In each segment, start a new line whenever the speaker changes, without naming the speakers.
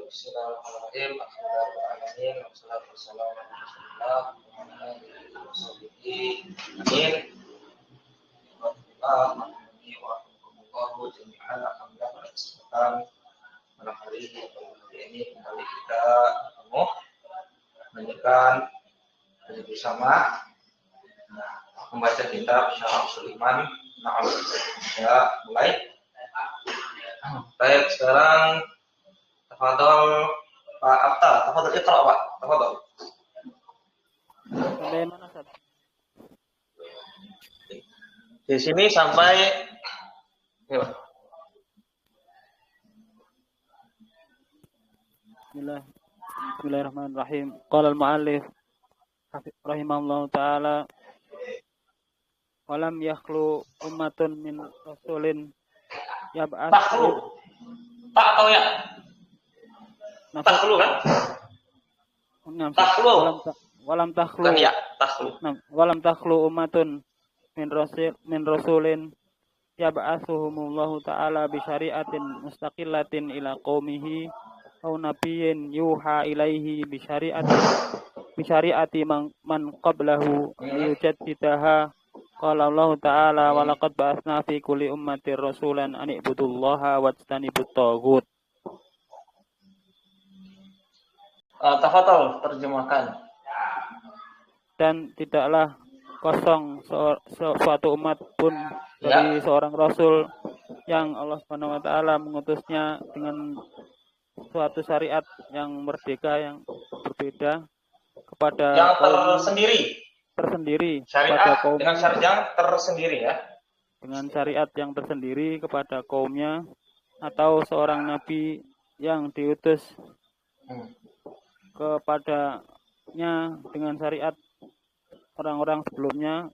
Bismillahirrahmanirrahim. Alhamdulillahirrahmanirrahim. Wassalatu wassalamu ala Rasulillah wa ala alihi wa sahbihi ajma'in. Warahmatullahi jami'an. Alhamdulillah pada kesempatan malam hari ini kembali kita ketemu melanjutkan bersama membaca kitab Syarah Sulaiman. Nah, kita mulai. Baik, sekarang tafadhol Pak Abta, tafadhol iqra Pak, tafadhol.
Sampai mana, Ustaz?
Di sini sampai ya.
Bismillahirrahmanirrahim. Qala al-mu'allif rahimahullahu ta'ala walam yakhlu ummatun min rasulin yab'ats
Tak tahu ya. Takhlu kan? Takhlu.
Walam takhlu.
Kan ya, takhlu.
Walam takhlu ummatun min rasulin yab'atsuhumullahu ta'ala bi syari'atin mustaqillatin ila qaumihi aw nabiyyin yuha ilaihi bi syari'ati man qablahu yujaddidaha. Qala Allah ta'ala wa laqad ba'atsna fi kulli ummatin rasulan an ibudullaha wajtanibut taghut.
Tafadhol terjemahkan.
Dan tidaklah kosong suatu umat pun dari seorang rasul yang Allah Subhanahu wa taala mengutusnya dengan suatu syariat yang merdeka, yang berbeda kepada
yang
tersendiri
syariat
kaum,
dengan syariat yang tersendiri ya.
Dengan syariat yang tersendiri kepada kaumnya atau seorang nabi yang diutus kepadanya dengan syariat orang-orang sebelumnya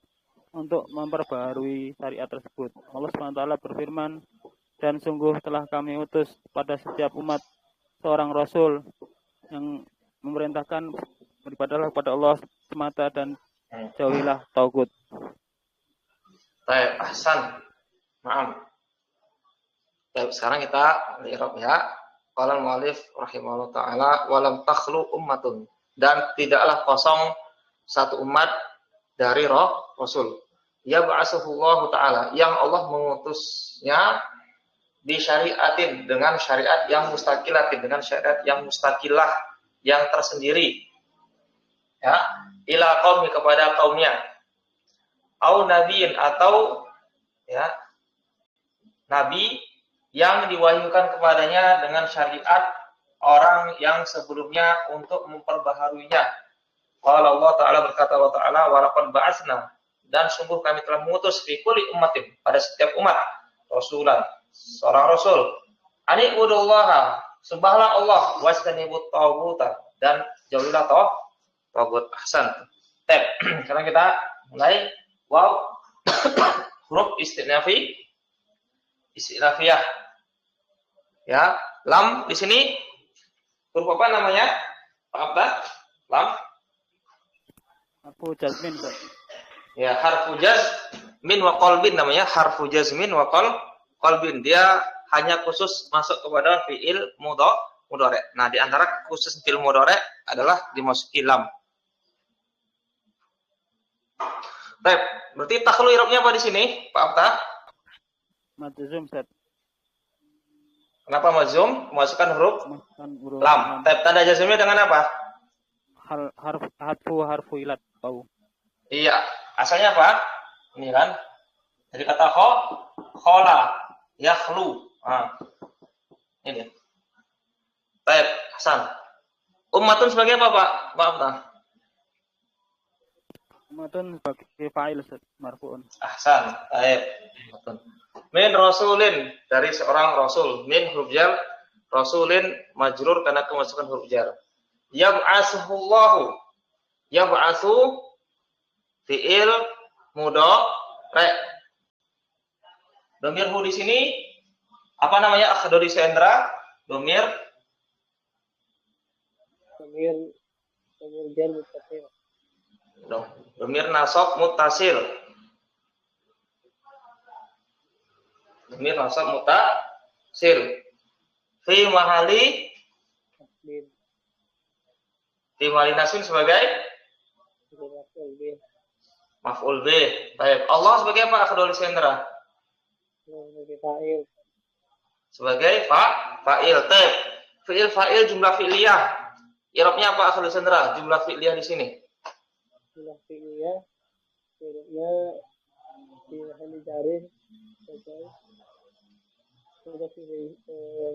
untuk memperbaharui syariat tersebut. Allah Subhanahu wa taala berfirman, dan sungguh telah kami utus pada setiap umat seorang rasul yang memerintahkan beribadahlah kepada Allah semata dan jauhilah tauhid.
Baik, ahsan. Maaf. Baik, sekarang kita lihat ya. Qala al-mu'allif rahimahullah ta'ala walam takhlu ummatun, dan tidaklah kosong satu umat dari rasul. Ya ba'asuhullahu ta'ala, yang Allah mengutusnya di syariatin, dengan syariat yang mustaqilatin, dengan syariat yang mustaqilah, yang tersendiri. Ya, ila qaumi, kepada kaumnya. Au nabiyin, atau ya nabi yang diwahyukan kepadanya dengan syariat orang yang sebelumnya untuk memperbaharuinya. Qala Allah Ta'ala, berkata Allah Ta'ala, wa laqad ba'atsna, dan sungguh kami telah mengutus fi kulli ummatin, pada setiap umat, rasulan, seorang rasul. Ani udullaha, sembahlah Allah, wastanibut taghuta, dan jauhilah taghut. Ahsan. Sekarang kita mulai. Wow. Huruf istinafiyah. Ya, lam di sini huruf apa namanya? Pak Abda? Lam?
Harfu jazmin, Pak.
Ya, harfu jazmin wa qalbin namanya, harfu jazmin wa qalbin. Dia hanya khusus masuk kepada fiil mudhari. Nah, di antara khusus fiil mudhari adalah dimasuki lam. Baik, berarti takhlu i'rabnya apa di sini, Pak Abda?
Majzum, Ustaz.
Kenapa majzum? Memasukkan huruf lam. Tanda jazmnya dengan apa?
Harfu ilat, tahu.
Iya, asalnya apa? Ini kan. Jadi kata khola, yakhlu. Nah, ini. Baik, Hasan. Ummatun sebagai apa, Pak? Pak Abda?
Ummatun sebagai fa'il, marfu'un.
Ahsan. Baik. Ummatun. Min rasulin, dari seorang rasul. Min huruf jar, rasulin majrur karena kemasukan huruf jar. Yab'asuhullahu. Yab'asu fi'il mudhari. Domir hu di sini apa namanya? Akhdori Sendra. Domir
jar muttasil.
Domir nasab muttasil. Domir nasab muttasil. Fi mahali Fi mahali nasbin sebagai maf'ul bih. Baik. Allah sebagai apa akhadul sendra? Sebagai fa'il. Baik. Fi'il fa'il jumlah fi'liyah. I'rabnya apa akhadul sendra? Jumlah fi'liyah di sini.
Jumlah fi'liyah. I'rabnya fi mahali jarin sebagai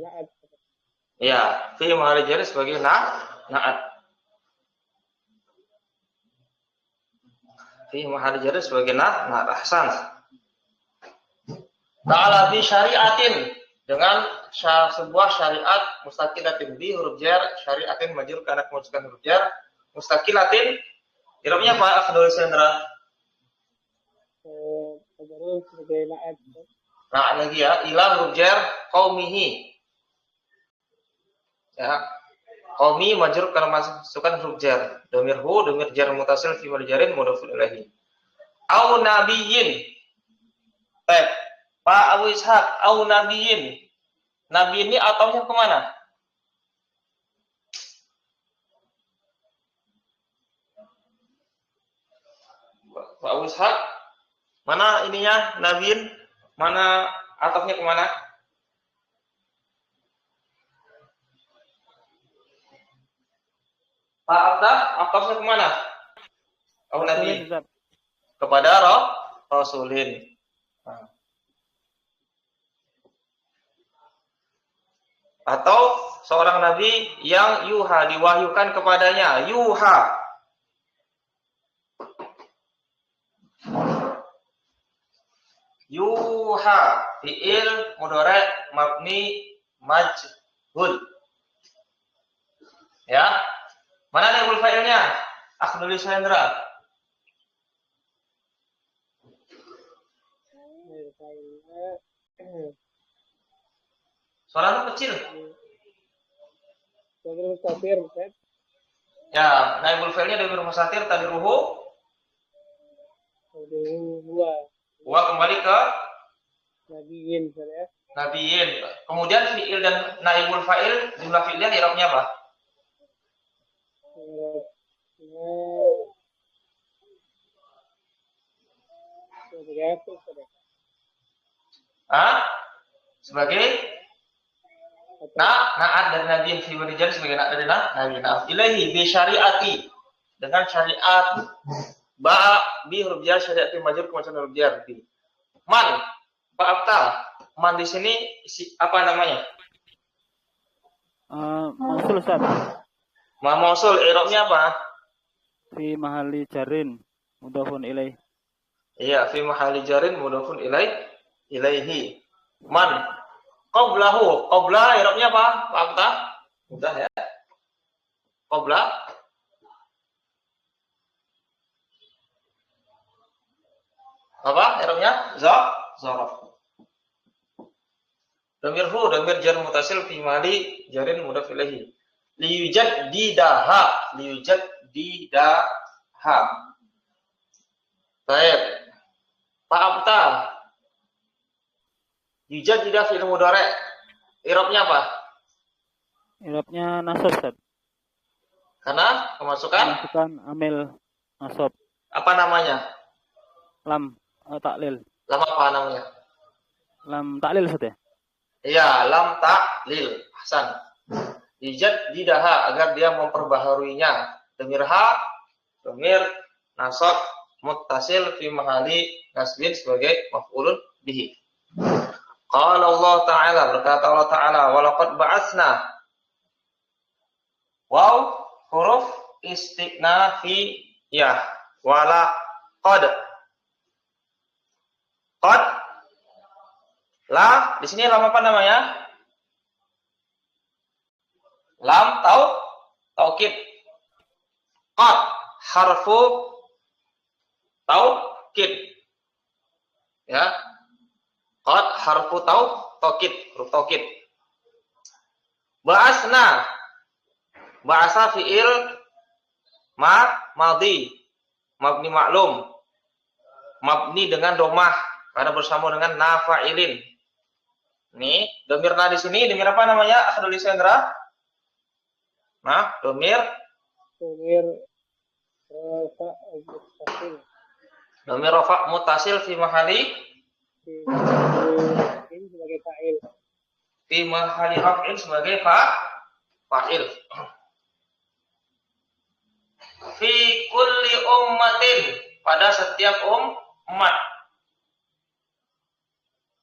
na'at.
Ya, fi mahali jarin sebagai na'at. Fi mahali jarin sebagai na'at. Ahsan. Ta'ala bi syariatin, dengan sebuah syariat mustaqilatin, bi huruf jar, syariatin majrur karena kemasukan huruf jar, mustaqilatin. I'rabnya apa akhadul sendra?
Sebagai na'at.
Na'at lagi ya, ila huruf jar qaumihi. Ya. Qaumi majrur karena kemasukan huruf jar. Dhamir hu, dhamir jar mutasil fi mahali jarin mudhafun ilaihi. Au nabiyyin. Baik. Pak Abu Ishaq, au nabiyyin. Nabi ini ataunya kemana? Pak Abu Ishaq, mana ininya nabiyin? Mana ataunya kemana? Pak Abdah, ataunya kemana? Au nabi. Kepada Rasulin. Atau seorang nabi yang yuha diwahyukan kepadanya, yuha. Yuha fi'il mudhari' mabni majhul. Ya. Mana naibul fa'ilnya? Akhdul sendra. Suara lu kecil.
Dhamir mustatir, Ustaz.
Ya, naibul fa'ilnya dhamir mustatir tadiruhu. Wa kembali ke
Nabiyyin, Ustaz ya.
Nabiyyin. Kemudian fi'il dan naibul fa'il jumlah fi'ilnya i'rabnya apa?
Sebagai apa, Ustaz?
Sebagai na'at dari nabiyin fi rijal, sebagai na'at dari nabiyin. Ilahi bi syariati, dengan syariat. Bi huruf jar syariati majrur kemasukan huruf jar bi. Man, Pak Abtal. Man di sini apa namanya?
Mausul, Ustaz.
Mausul, i'rabnya apa?
Fi mahali jarin mudhafun ilaih.
Iya, fi mahali jarin mudhafun ilaihi. Man qablahu, qabla i'rabnya apa? Pak Abtal? Mudah ya. Qabla apa i'rabnya? Zaraf. Dhamir hu, dhamir jar mutasil fi mahali jarin mudhaf ilaihi. Liyujaddidaha. Baik. Pak Abta. Yujaddidah fi'il mudhari'. I'rabnya apa?
I'rabnya nasab, Ustaz.
Karena kemasukan
amil nasab.
Apa namanya?
Lam taklil.
Lam apa namanya?
Lam taklil, Ustaz ya?
Iya, lam taklil. Hasan. Yujaddidaha, agar dia memperbaharuinya. Dhamir ha, dhamir nasab muttasil fi mahali nasbin sebagai maf'ulun bihi. Qala Allah Ta'ala, berkata Allah Ta'ala, walaqad ba'atsna. Waw huruf istiqnafiyah. Walaqad. Qad. La, di sini lam apa namanya? Lam taukid. Qad harfu taukid. Ya. Qad harfu taukid, huruf taukid. Ba'asna. Ba'asa fi'il madhi. Mabni maklum. Mabni dengan domah karena bersama dengan nafa'ilin. Nih, domirna di sini, domir apa namanya? Akhdul isendra. Nah, domir
rafa muttasil
domir rafa mutasil fi mahali
sebagai fa'il.
Fi mahali raf'in sebagai fa'il. Fi kulli ummatin, pada setiap umat.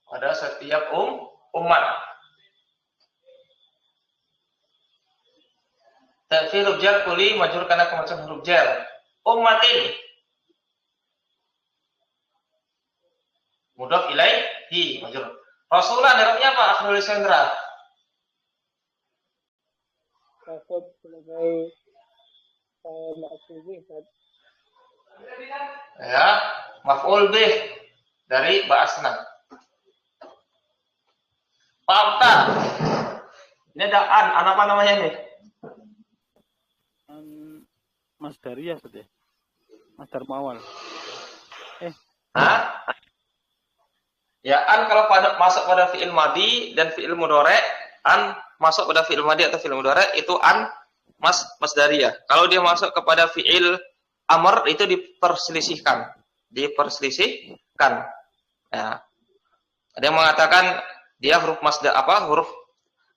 Pada setiap umat. Dan fi huruf jar kulli majrur karena kemasukan huruf jar. Ummatin. Mudhaf ilaihi majrur. Rasulan artinya apa? Akhdul Sendra.
Rasul sebagai maf'ul bih.
Ya, maf'ul bih dari ba'asna. Paham tak? Ini ada an apa namanya nih?
Masdariyah saja. Masdar muawal.
Hah? Ya, an kalau masuk pada fi'il madhi dan fi'il mudhari', an masuk pada fi'il madhi atau fi'il mudhari' itu an masdariyah. Kalau dia masuk kepada fi'il amr itu diperselisihkan. Ya. Ada yang mengatakan dia huruf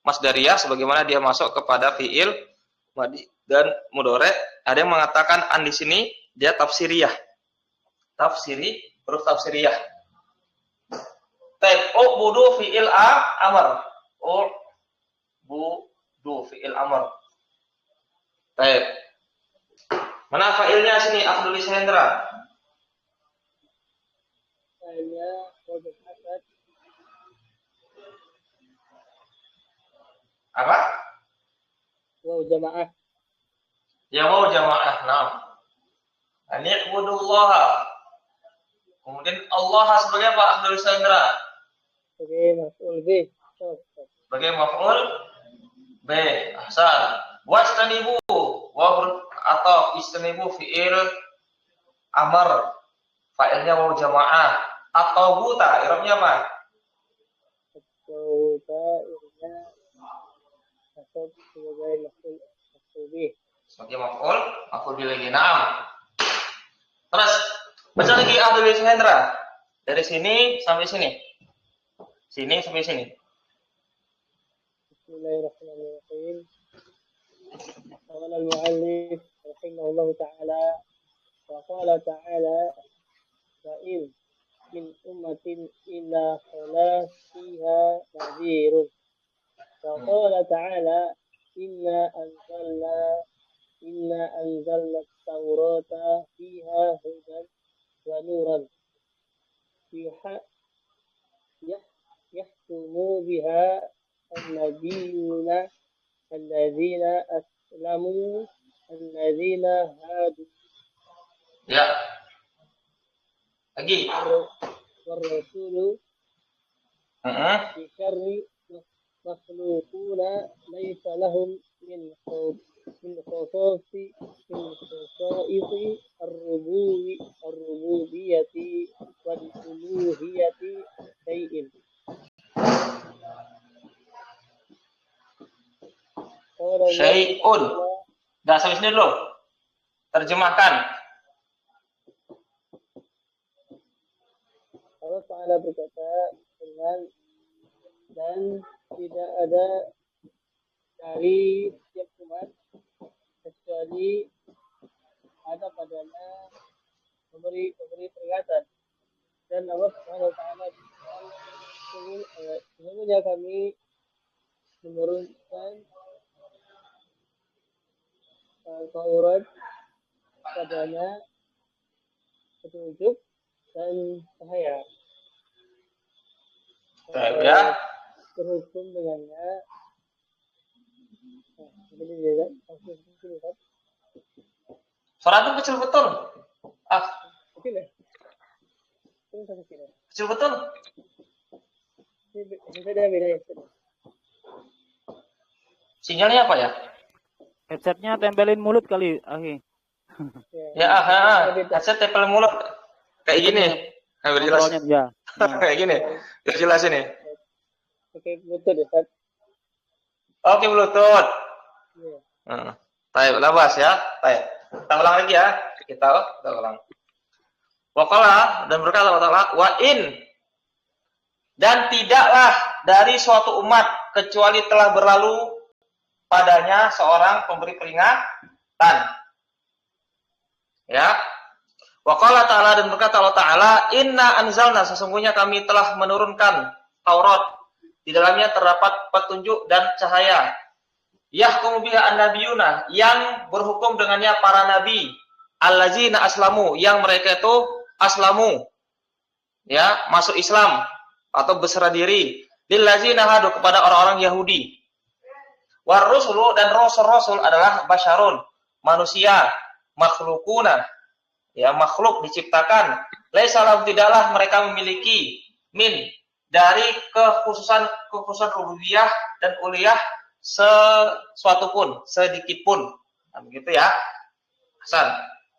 masdariyah sebagaimana dia masuk kepada fi'il madhi dan mudhari'. Ada yang mengatakan an di sini dia tafsiriyah. Huruf tafsiriyah. Taib ubudu fi'il amr. Ubudu fi'il amr. Taib. Mana fa'ilnya sini Abdul Hendra?
Fa'ilnya wajib asad.
Apa?
Waw jamaah.
Ya waw jamaah. Naam. Ani'budullaha. Kemudian Allah sebagai apa Abdul Hendra?
Sebagai maf'ul bih.
Sebagai maf'ul bih. Ahsan. Wastanibu wa huruf atau istanibu fi'il amr. Fa'ilnya waw jamaah. Atau buta i'rabnya apa?
Buta i'rabnya asad sebagai maf'ul bih.
Sebagai maf'ul bih lagi. Naam. Terus baca lagi Abdul Hendra. Dari sini sampai sini. Sini sampai sini.
Bismillahirrahmanirrahim. Qala al-mu'allif rahimahullahu ta'ala wa qala ta'ala wa in min ummatin illa khala fiha nadhirun. Wa qala ta'ala inna anzalna at-taurata fiha hudan wa nuran yahkumu biha an-nabiyyuna alladzina aslamu alladzina hadu.
Ya. Lagi.
War-rasulu bi syarri makhluquna laysa lahum min khasa'isi ar-rububiyyati wal uluhiyyati syai'in.
Syai'un. Dah sampai sini dulu. Terjemahkan.
Allah Ta'ala berkata dan tidak ada dari setiap umat kecuali ada padanya memberi peringatan. Dan Allah Subhanahu wa taala sesungguhnya kami menurunkan Taurat padanya petunjuk dan cahaya.
Ya.
Berhukum dengannya.
Suara itu kecil betul.
Kecil ya?
Kecil betul.
Beda ya.
Sinyalnya apa ya?
Headsetnya tempelin mulut kali, Akhi.
Ya, headset tempel mulut. Kayak gini. Nah, biar jelas.
Ya.
Kayak gini. Biar jelas ini.
Oke, Bluetooth ya, Ustaz.
Oke, Bluetooth. Baik, labas ya. Baik. Kita ulang lagi ya. Kita ulang. Waqala dan berkata Allah Ta'ala, wa in, dan tidaklah dari suatu umat kecuali telah berlalu padanya seorang pemberi peringatan. Ya. Waqala Ta'ala dan berkata Allah Ta'ala, inna anzalna, sesungguhnya kami telah menurunkan Taurat. Di dalamnya terdapat petunjuk dan cahaya. Yahkumu biha an-nabiyuna, yang berhukum dengannya para nabi. Allazina aslamu, yang mereka itu aslamu. Ya, masuk Islam atau berserah diri. Lillazina hadu, kepada orang-orang Yahudi. Warrusulu, dan rasul-rasul adalah basyarun, manusia, makhlukuna. Ya, makhluk diciptakan. Laisa lahum, tidaklah mereka memiliki min, dari kekhususan rububiyah dan uluhiyah sesuatu pun, sedikit pun. Nah, begitu ya. Hasan.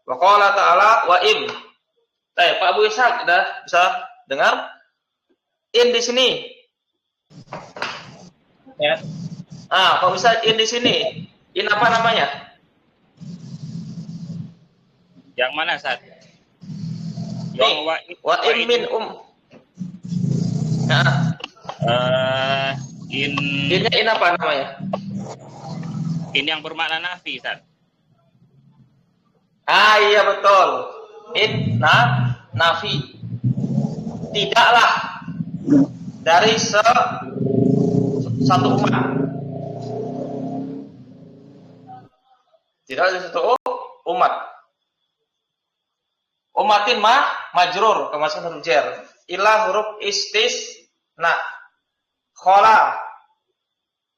Wa qala ta'ala wa im. Baik, Pak Abu Ishaq sudah bisa dengar? In di sini. Ya. Pak Ustaz, in di sini. In apa namanya?
Yang mana, Ustaz?
Yang wa in min Nah. In apa namanya?
In yang bermakna nafi, Ustaz.
Iya betul. In nafi. Tidaklah dari satu umat. Tidak dari satu umat. Umatin majrur, kemasukan huruf jar. Ila huruf istisna. Khola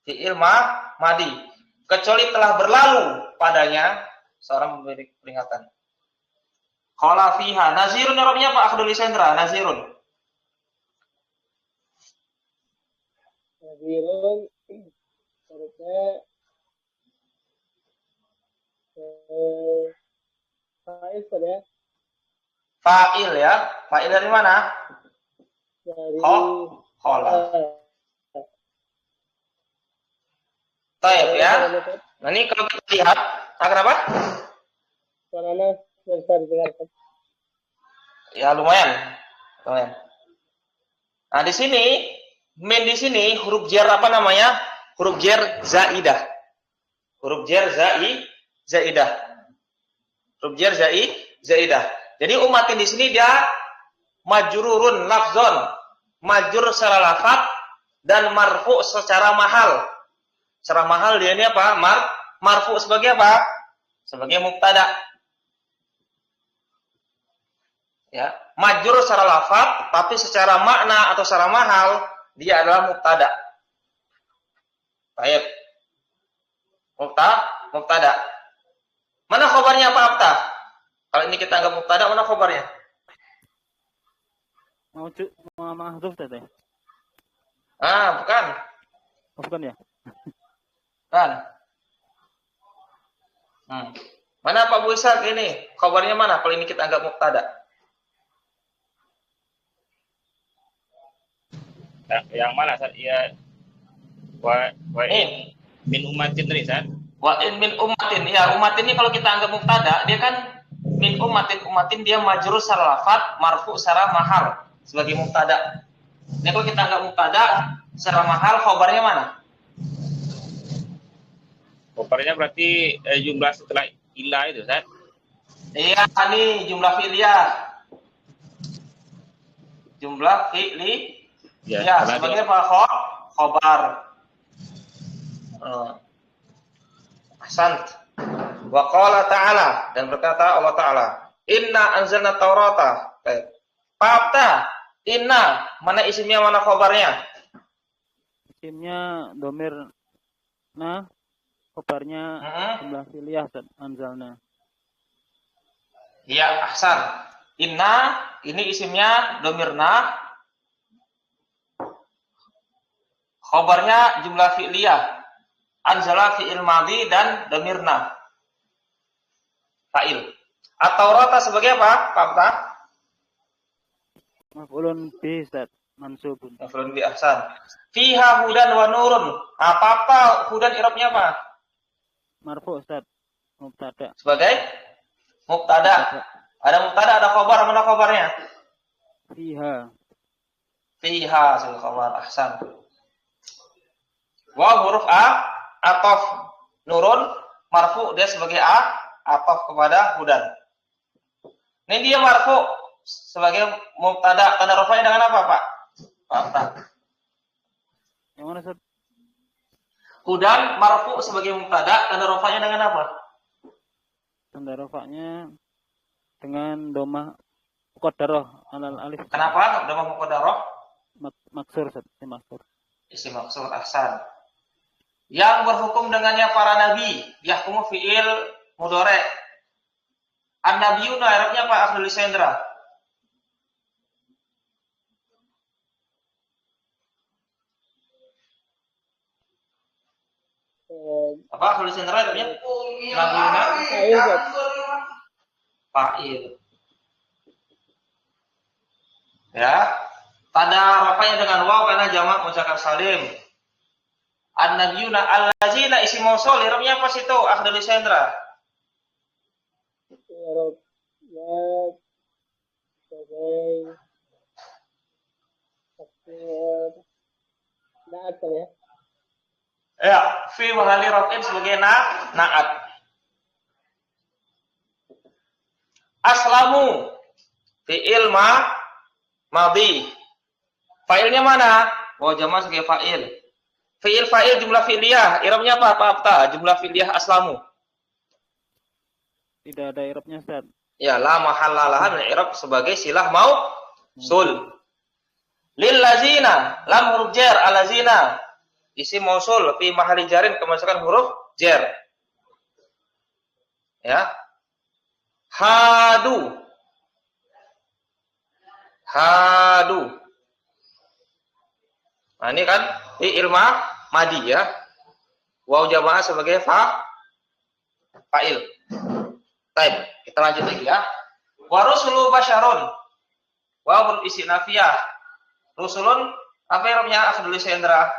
fi'il madi, kecuali telah berlalu padanya seorang memberi peringatan. Khola fiha. Nazirun arabnya Pak Akhdul Isendra, nazirun.
Nazirun hurufnya fa'il ya.
Fa'il ya. Fa'il dari mana?
Dari
khola. Taib ya. Nah ini kalau kita lihat, kenapa?
Suaranya bisa didengarkan.
Ya lumayan. Nah di sini, min di sini huruf jar apa namanya? Huruf jar zaidah. Huruf jar zaidah. Huruf jar zaidah. Jadi umatin di sini dia majrurun lafzon, majrur secara lafaz dan marfu secara mahal. Secara mahal dia ini apa? Marfu sebagai apa? Sebagai mubtada. Ya, majrur secara lafaz, tapi secara makna atau secara mahal dia adalah mubtada. Baik. Mubtada. Mana khabarnya apa Abta? Kalau ini kita anggap mubtada, mana khabarnya?
Mau mahdhuf teh.
Bukan.
Bukan ya?
Kan? Mana Pak Bu Ishaq ini? Kabarnya mana kalau ini kita anggap mubtada?
Yang mana, Ustaz? Ya, wa in min ummatin tadi, Ustaz.
Wa in min ummatin. Ya, ummatin ini kalau kita anggap mubtada, dia kan min ummatin dia majrur secara lafaz, marfu secara mahal sebagai mubtada. Ini kalau kita anggap mubtada secara mahal, khabarnya mana?
Khabarnya berarti jumlah setelah ila itu, Ustaz.
Iya, ini jumlah fi'liyah. Jumlah fi'li. Ya, sebagai khabar. Ahsant. Wa qala ta'ala, dan berkata Allah Ta'ala, inna anzalna taurata. Fakta, inna, mana isimnya, mana khabarnya?
Isimnya domir khabarnya jumlah fi'liyah anzalna.
Iya, ahsan. Inna, ini isimnya domirna. Khabarnya jumlah fi'liyah. Anzala fi'il madhi dan domirna. Fa'il. At-Taurata sebagai apa, Pak Abta?
Maf'ulun bi, Ustaz. Mansubun.
Maf'ulun bi, ahsan. Fiha hudan wa nurun. Apa hudan i'rabnya apa?
Marfu Ustaz. Mubtada.
Sebagai mubtada. Ada mubtada, ada khabar, mana khabarnya?
Fiha.
Fiha sebagai khabar. Ahsan. Waw huruf a, atof. Nurun marfu dia sebagai a, atof kepada hudan. Ini dia marfu sebagai mubtada. Tanda rafa'nya dengan apa, Pak? Pak.
Yang mana Ustaz?
Hudan marfu sebagai mubtada, tanda rafa'nya dengan apa?
Tanda rafa'nya dengan domah muqaddarah alal alif.
Kenapa? Domah muqaddarah?
Maksur Ustaz, maksur.
Isim maksur. Ahsan. Yang berhukum dengannya para nabi, yahkumu fi'il mudhari'. An-nabiyuna Arabnya Pak Abdul Sendra. Apa Abdul Sendra Arabnya? Nabiyuna fa'il. Ya. Tanda rafa'nya dengan waw karena jamak muzakkar salim. An-nabiyuna allazina isim mausul, i'rabnya apa situ? Abdul Sendra.
Arabnya sebagai naat kan ya?
Ya, fi mahali raf'in sebagai na'at. Aslamu fi'il madhi. Fa'ilnya mana? Oh, jamak sebagai fa'il. Fi'il fa'il jumlah fi'liyah. I'rabnya apa? Apa? Jumlah fi'liyah aslamu.
Tidak ada i'rabnya Ustaz.
Ya, la mahalla laha min i'rab sebagai silah mausul. Lil lazina lam huruf jar alazina isim mausul fi mahalli jarin kemasukan huruf jar. Ya. Hadu. Nah, ini kan fi'il madi ya. Waw jamaah sebagai fa'il. Baik, kita lanjut lagi ya. Wa rusulu basyarun. Wa huruf istinafiyah. Rusulun apa i'rabnya Abdul Sendra?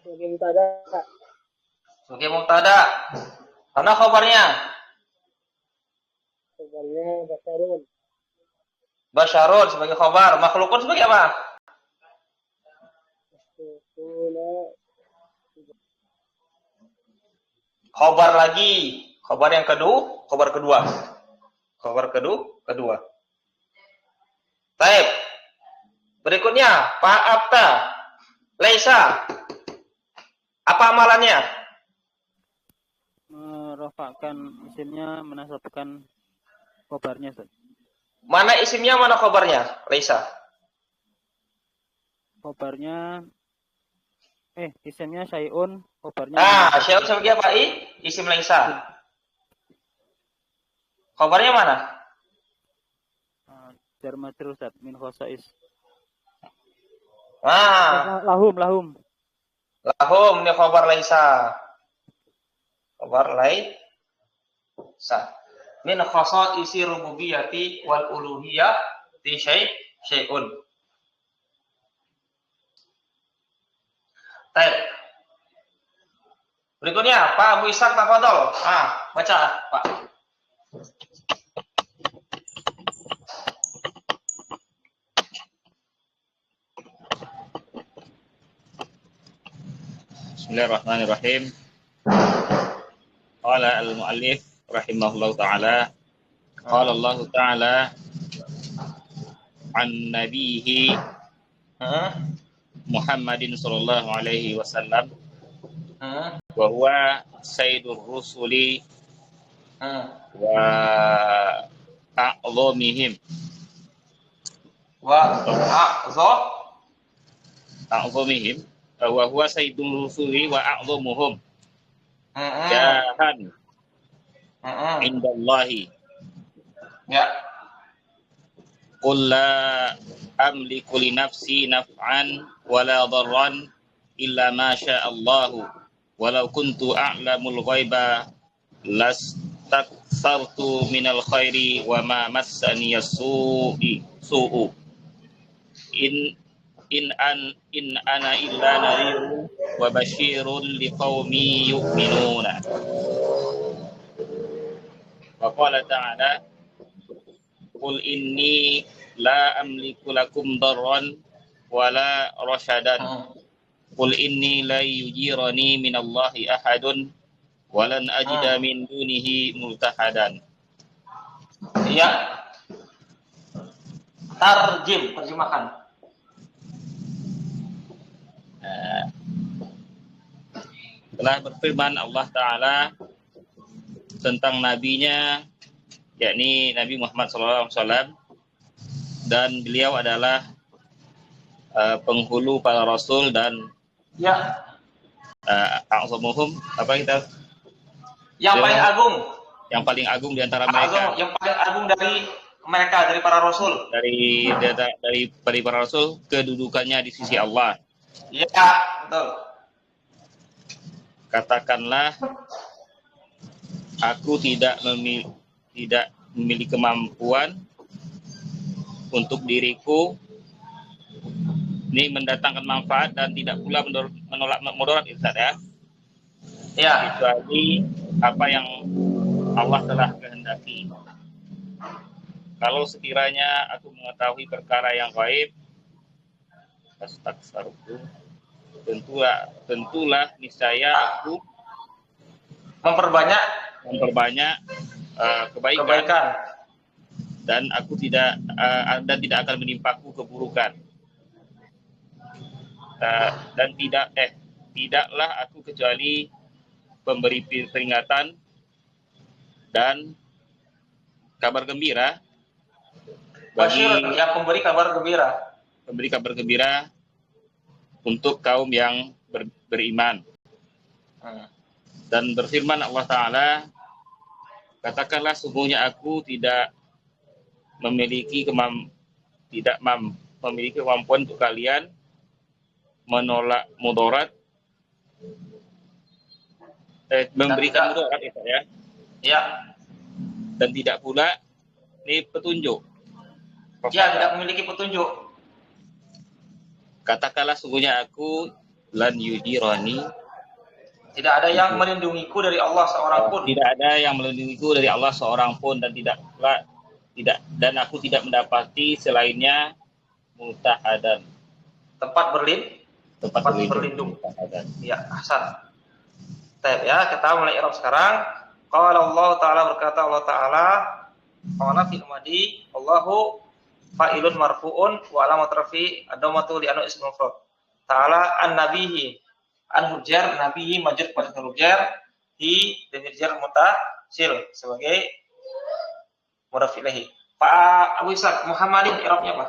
Sebagai mubtada.
Sebagai mubtada. Karena khabarnya
basyarun.
Basyarun sebagai khabar, makhlukun sebagai apa? Khabar lagi, khabar yang kedua, khabar kedua. Baik. Berikutnya, fa'abta laisa. Apa amalannya?
Merafa'kan isimnya, menasabkan khabarnya Ustaz.
Mana isimnya, mana khabarnya? Laisa.
Khabarnya isimnya syai'un, khabarnya
syai'un sebagai apa? Isim laisa. Khabarnya mana?
Jar majrur Ustaz, min khosais.
Lahum ini khabar laisa. Khabar laisa. Min khasaisi rububiyyati wal uluhiyyati syai'un. Baik. Berikutnya Pak Abu Ishaq tafadhol. Baca, Pak.
Bismillahirrahmanirrahim. Qala al-mu'allif rahimahullahu ta'ala. Qala Allah ta'ala an nabihi Muhammadin sallallahu alaihi wasallam wa huwa sayyidur rusuli wa a'zamihim wa huwa sayyidur rusuli wa a'zamuhum jahan indallahi
ya.
Qul la amliku li nafsi naf'an wala dharran illa ma syaa Allah walau kuntu a'lamul ghaiba lastakthartu minal khairi wa ma massani su'u in ana illa nadhirun wa basyirun liqaumi yu'minuna. Wa qala ta'ala qul inni la amliku lakum darran wala rasyadan. Qul inni la yujirani minallahi ahadun walan ajida min dunihi multahadan.
Ya. Terjemahkan.
Telah berfirman Allah Ta'ala tentang nabinya, yakni Nabi Muhammad SAW, dan beliau adalah penghulu para rasul dan a'zamuhum, apa kita?
Yang paling agung.
Yang paling agung di antara mereka.
Yang paling agung dari mereka, dari para rasul.
Dari para rasul, kedudukannya di sisi Allah.
Iya, betul.
Katakanlah, aku tidak memiliki kemampuan untuk diriku ini mendatangkan manfaat dan tidak pula menolak mudarat, Ustaz, ya.
Ya.
Kecuali apa yang Allah telah kehendaki. Kalau sekiranya aku mengetahui perkara yang gaib, tentulah niscaya aku
memperbanyak
kebaikan dan aku tidak akan menimpaku keburukan. Dan tidaklah aku kecuali pemberi peringatan dan kabar gembira bagi
yang pemberi kabar gembira
untuk kaum yang beriman. Dan berfirman Allah Ta'ala, katakanlah sungguhnya aku tidak memiliki kemampuan untuk kalian menolak mudarat, memberikan mudarat, ya.
Ya.
Dan tidak pula ini petunjuk.
Ya, tidak memiliki petunjuk.
Katakanlah sungguhnya aku lan yujirani,
tidak ada yang melindungiku dari Allah seorang pun.
Tidak ada yang melindungiku dari Allah seorang pun, dan dan aku tidak mendapati selainnya multahadan, tempat berlindung.
Ya, Hasan. Baik, ya, kita mulai i'rab sekarang. Qala Allah Ta'ala, berkata Allah Ta'ala, qala fil madi Allahu fa'ilun marfu'un wa alamat rafi ad-dhammatu li anna ism mufrad. Ta'ala an-nabihi an-hujar nabihi majrur pada hujar hi dhamir jar mutasil sebagai mudhaf ilaih. Pak Abu Ishaq Muhammadin i'rabnya apa?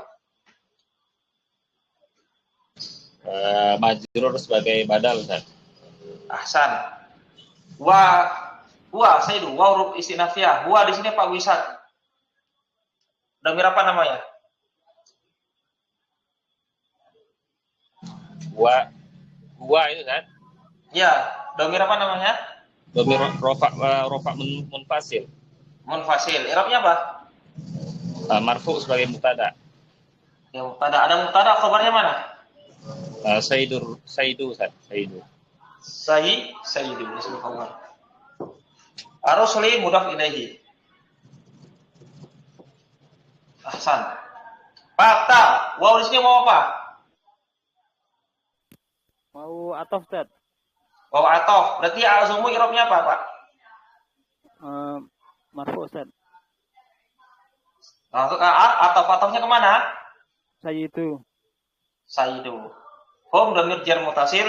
Majrur sebagai badal, Ustaz.
Ahsan. Wa Sayyidu wa huruf istinafiyah. Wa di sini Pak Abu Ishaq. Dhamir apa namanya?
Gua itu, kan?
Ya, dhamir apa namanya?
Dhamir rofa munfasil.
Munfasil. I'rabnya apa?
Marfu sebagai mubtada.
Ya, mubtada. Ada mubtada, khabarnya mana?
Sayyidu, Ustaz.
Sayyidu ismul khabar. Ar-rusuli mudhaf ilaihi. Ahsan. Fakta. Wow, di sini mau apa?
Mau atof, Ustaz.
Wow, atof. Berarti azumu i'rabnya apa, Pak?
Marfu, Ustaz.
Nah, untuk atofnya kemana?
Sayyidu.
Hum dhamir jar mutasil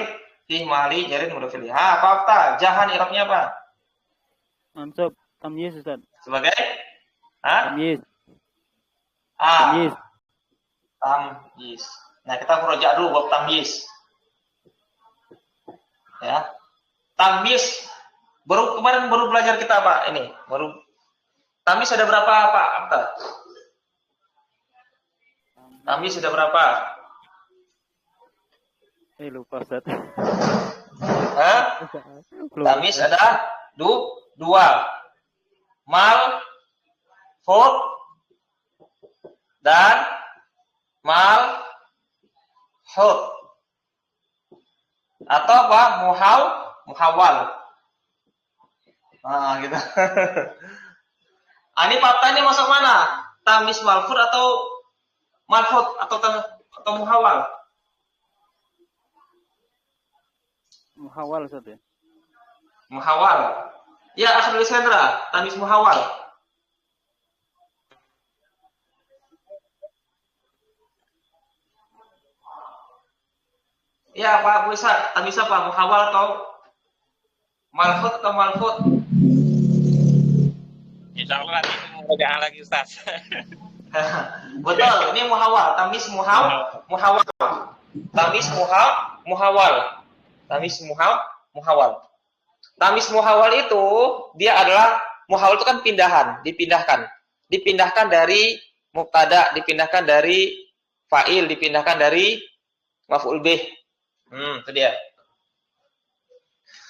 fi mali jarin mudhaf ilaih. Fakta. Jahan i'rabnya apa?
Mansub tamyiz, Ustaz.
Sebagai? Tamyiz. Tamyiz. Nah, kita merojak dulu bab tamyiz. Ya. Tamyiz kemarin baru belajar kita, Pak. Ini baru. Tamyiz ada berapa, Pak? Tamyiz ada berapa?
Lupa, Ustaz.
Tamyiz ada dua. Mal fud dan mal hud. Atau apa? Muhawal. Nah, gitu. Ini fakta ini masuk mana? Tamis malfud atau malfud atau muhawal?
Muhawal saja.
Muhawal. Ya, Akhdul Sendra, tamis muhawal. Ya, Pak Bu Isa, tamis apa? Muhawal atau malfud?
Insya Allah nanti mudah lagi Ustaz.
Betul, ini muhawal, tamis muhawal. Tamis muhawal. Tamis muhawal. Tamis muhawal itu dia adalah muhawal itu kan dipindahkan dari mubtada, dipindahkan dari fa'il, dipindahkan dari maf'ul bih. Itu dia.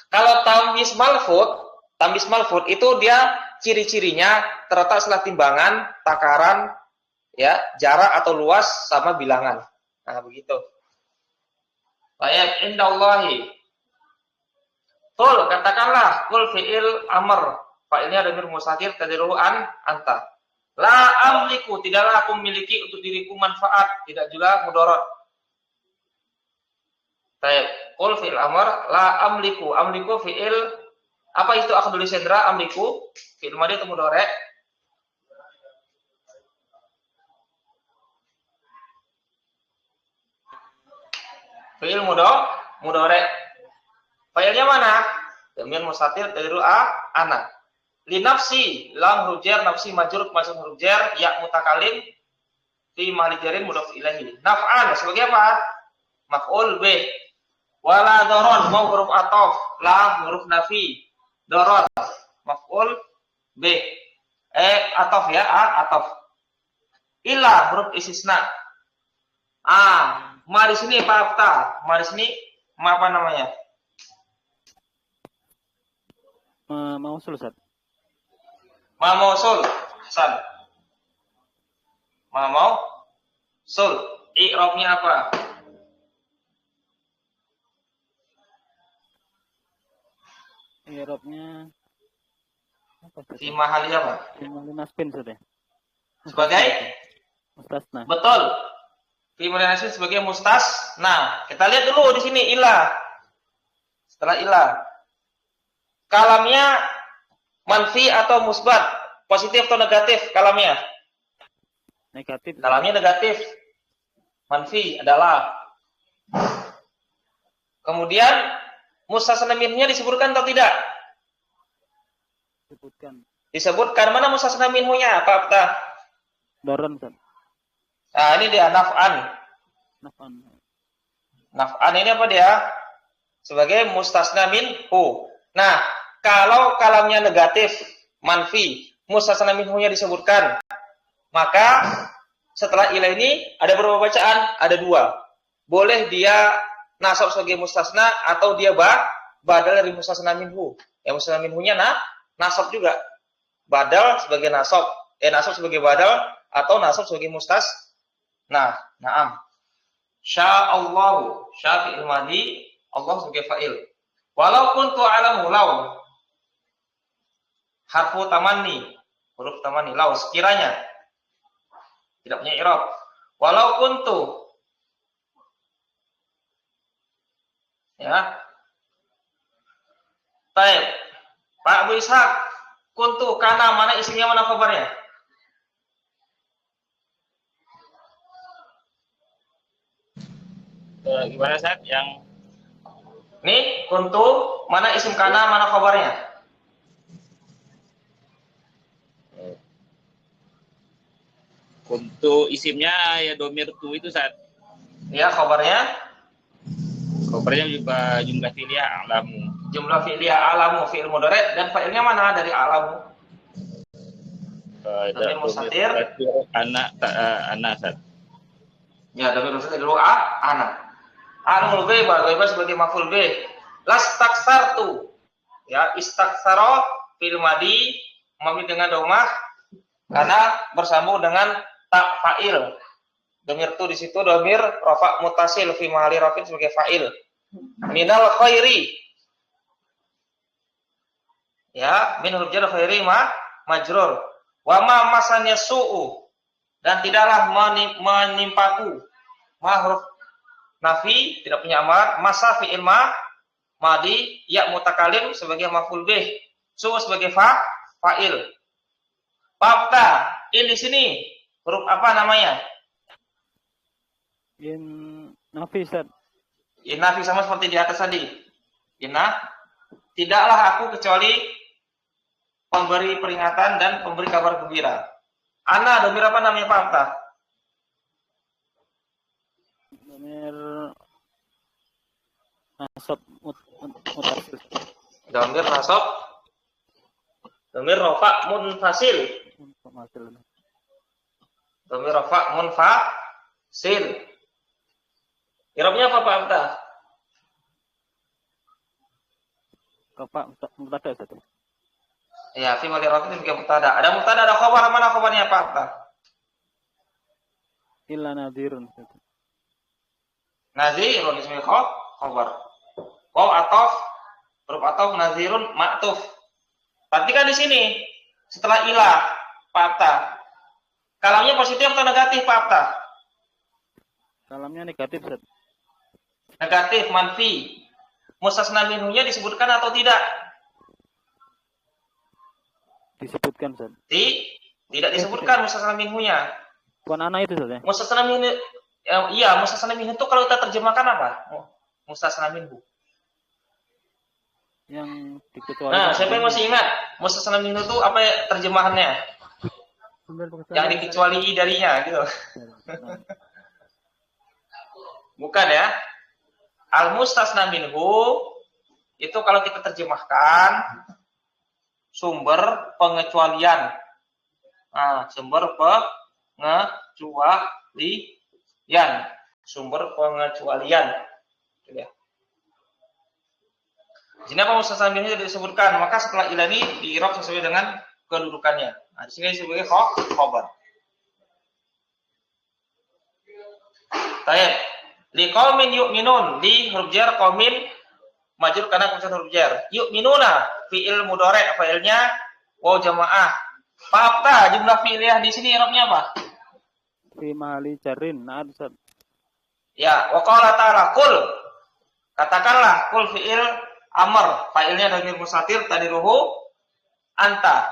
Kalau tamis malfud itu dia ciri-cirinya terletak setelah timbangan, takaran, ya, jarak atau luas sama bilangan. Nah, begitu. Baik, indallahi. Qul, katakanlah, qul fi'il amr. Fa'ilnya dhamir mustatir tadiru anta. La amliku, tidaklah aku memiliki untuk diriku manfaat, tidak juga mudarat. Baik, qul fi'il amr, la amliku. Amliku fi'il, apa itu akhdul sendra? Amliku fi'il madhi atau mudhari'? Fi'il mudhari'. Fa'ilnya mana? Dhamir mustatir tadiru ana. Li nafsi, lam huruf jar, nafsi majrur masuk huruf jar, ya mutakalim fi mahli jarin mudhaf ilaihi. Naf'an sebagai apa? Maf'ul bih. Wala daron, mau huruf ataf, la huruf nafi. Daron maf'ul bih. Ataf ya, ataf. Illa huruf istisna. Ma di sini apa? Ma di sini apa namanya?
Mausul Ustaz.
Ma mausul. Hasan. Ma mausul. I'rabnya apa?
I'rabnya apa?
Fi mahali apa?
Fi mahali nasbin saja.
Sebagai
mustasna.
Betul. Fi mahali nasbin sebagai mustasna. Kita lihat dulu di sini ilah. Setelah ilah. Kalamnya manfi atau musbat? Positif atau negatif kalamnya?
Negatif.
Kalamnya negatif. Manfi adalah. Kemudian mustasna minhunya disebutkan atau tidak? Disebutkan. Mana mustasna minhunya? Apa?
Daron kan.
Nah, ini dia naf'an. Naf'an ini apa dia? Sebagai mustasna minhu. Nah, kalau kalamnya negatif, manfi, mustasna minhunya disebutkan, maka setelah ilah ini ada berapa bacaan? Ada dua. Boleh dia nasab sebagai mustasna atau dia badal dari mustasna minhu. Yang mustasna minhunya nasab juga. Badal sebagai nasab. Nasab sebagai badal atau nasab sebagai mustasna. Naam. Sya'allahu, syafi'il madhi, Allah sebagai fa'il. Walaupun tu'alamu law. Harfu tamanni, huruf tamanni, law sekiranya. Tidak punya i'rab. Walau kuntu, ya. Baik. Pak Abu Ishaq, kuntu kana mana isimnya mana khabarnya?
Gimana Ustaz? Yang
Nih, kuntu mana isim kana mana khabarnya?
untuk isimnya ya domir tu itu Ustaz.
Ya, khabarnya?
Khabarnya juga jumlah fi'liyah alamu.
Jumlah fi'liyah alamu, fi'il mudhari' dan fa'ilnya mana dari alamu? Dhamir mustatir.
Anak Ustaz.
Ya, dhamir mustatir dulu ana. Alamul ghaib sebagai maf'ul bih. Lastaksartu. Ya, istaksara fi'il madhi mabni dengan dhammah karena bersambung dengan tak fa'il. Domir tu di situ domir rafa mutasil fi mahali rafin sebagai fa'il. Minal khairi. Ya, min huruf jar khairi majrur. Wa ma masanya su'u. Dan tidaklah menimpaku. Ma huruf nafi tidak punya amarat, masa fi'il madi, ya mutakalim sebagai maf'ul bih, su sebagai fa'il. Fa'ta, in di sini huruf apa namanya?
In nafi Ustaz.
In nafi sama seperti di atas tadi. Inna, tidaklah aku kecuali pemberi peringatan dan pemberi kabar gembira. Ana domir apa namanya fa'ta?
Domir nasab mutasil.
Domir nasab. Domir rafa munfasil. Domir rafa munfasil. Irobnya apa Pak Abta?
Kapak mutada Ustaz.
Ya, fi mali rafin sebagai mutada. Ada mutada, ada khabar, mana khabarnya Pak Abta?
Illa nadhirun.
Nazirun ismi khabar. Waw atof, huruf atof nazirun ma'tuf. Perhatikan di sini setelah ilah Pak Abta. Kalamnya positif atau negatif Pak Abta?
Kalamnya negatif Ustaz.
Negatif, manfi. Mustasna minhunya disebutkan atau tidak?
Disebutkan Ustaz.
Tidak disebutkan mustasna minhunya.
Bukan anak itu Ustaz ya?
Mustasna minhu, iya, mustasna minhu itu kalau kita terjemahkan apa? Mustasna minhu.
Yang dikecualikan.
Nah, siapa yang masih ingat? Mustasna minhu itu apa ya, terjemahannya? Yang dikecuali darinya gitu. Bukan ya? Al-mustasna minhu itu kalau kita terjemahkan sumber pengecualian. Nah, sumber pengecualian. Sumber pengecualian. Gitu ya. Di sini apa mustasna minhu disebutkan, maka setelah ilah ini di-i'rab sesuai dengan kedudukannya. Nah, di sini sebagai khabar. Baik. Li qaumin yu'minun, li huruf jar qaumin majrur karena kemudian huruf jar. Yu'minuna fi'il mudhari' fa'ilnya waw jamaah. Fa'ta jumlah fi'liyah di sini i'rabnya apa?
Fi mahali jarrin. Nah, Ustaz.
Ya, wa qala ta'ala qul. Katakanlah qul fi'il amr, fa'ilnya dhamir mustatir tadiruhu anta.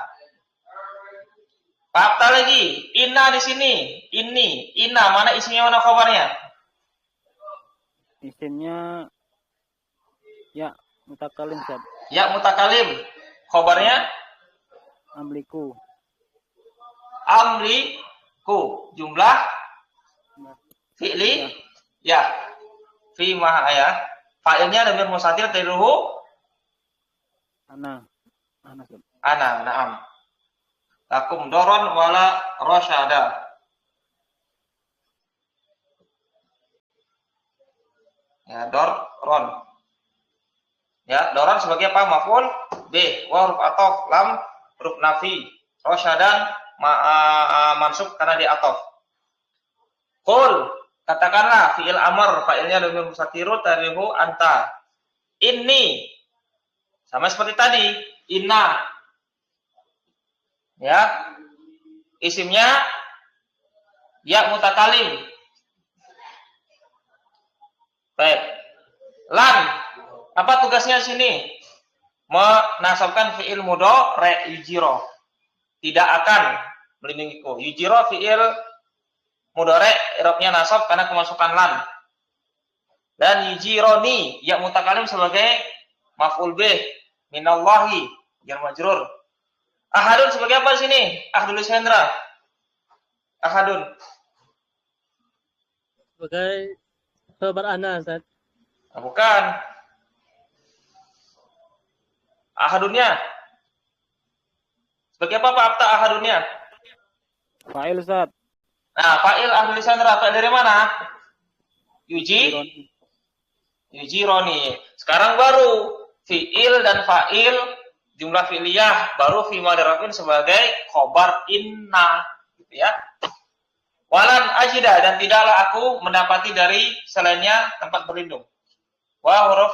Fa'ta lagi, inna di sini, inni, inna mana isinya mana khabarnya?
Isimnya ya mutakalim Ustaz.
Ya mutakalim. Khabarnya
Amliku.
Amliku. Jumlah fi'li ya. Fi ma ya. Fa'ilnya dhamir mustatir tadiruhu
Ana. Ustaz.
ana, na'am. Takum doron wala rasyada. Ya, doron. Ya, doron sebagai apa? Maf'ul B. Wa huruf atof, lam huruf nafi. Rasyadan mansub karena di atof. Qul, katakanlah fi'il amr, fa'ilnya dhamir mustatirun tarihu anta. Inni. Sama seperti tadi, inna. Ya. Isimnya ya mutakalim. Baik. Lan, apa tugasnya di sini? Menasabkan fi'il mudhari' yujiro. Tidak akan melindungiku. Yujiro fi'il mudhari' i'rabnya nasab karena kemasukan lan. Dan yujironi ya mutakalim sebagai maf'ul bih minallahi jar majrur. Ahadun sebagai apa di sini? Ahdul Hendra. Ahadun.
Sebagai khabar ana, Ustaz.
Nah, bukan. Ahadunnya. Sebagai apa Pak Abta ahadunnya?
Fa'il Ustaz.
Nah, fa'il ahli lisan rafa dari mana? Yujironi. Sekarang baru fi'il dan fa'il jumlah fi'liyah baru fi madharafin sebagai khobar inna gitu ya. Walan ajida, dan tidaklah aku mendapati dari selainnya tempat berlindung. Wa huruf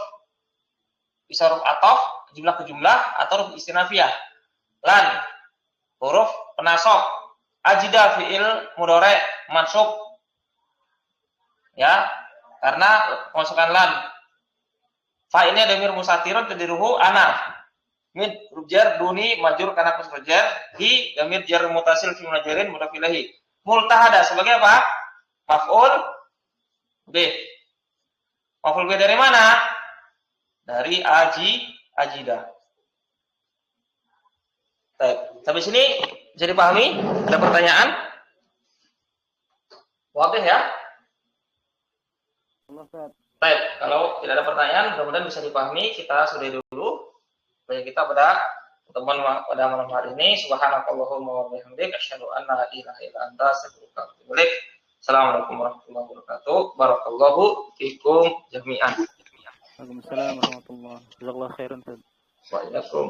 bisa huruf atof, jumlah ke jumlah, atau huruf istinafiyah. Lan huruf penasab. Ajida fi'il mudhari' mansub. Ya, karena pemasukan lan. Fa'ilnya damir musatirun tadiruhu ana. Min huruf jar duni majrur karena huruf jar. Hi damir jar mutasil fi munajarin mudhaf ilahi. Multahada sebagai apa? Maf'ul B. Maf'ul B dari mana? Dari ajida. Baik, sampai sini bisa dipahami? Ada pertanyaan? Wadih ya? Baik, kalau tidak ada pertanyaan, mudah-mudahan bisa dipahami. Kita sudahi dulu. Baik, kita pada pertemuan pada malam hari ini. Subhanakallahumma wa bihamdika asyhadu an la ilaha illa anta astaghfiruka wa atubu ilaik. Assalamualaikum warahmatullahi wabarakatuh. Barakallahu fikum jami'an.
Waalaikumsalam warahmatullahi wabarakatuh. Jazakallahu khairan.
Wa iyyakum.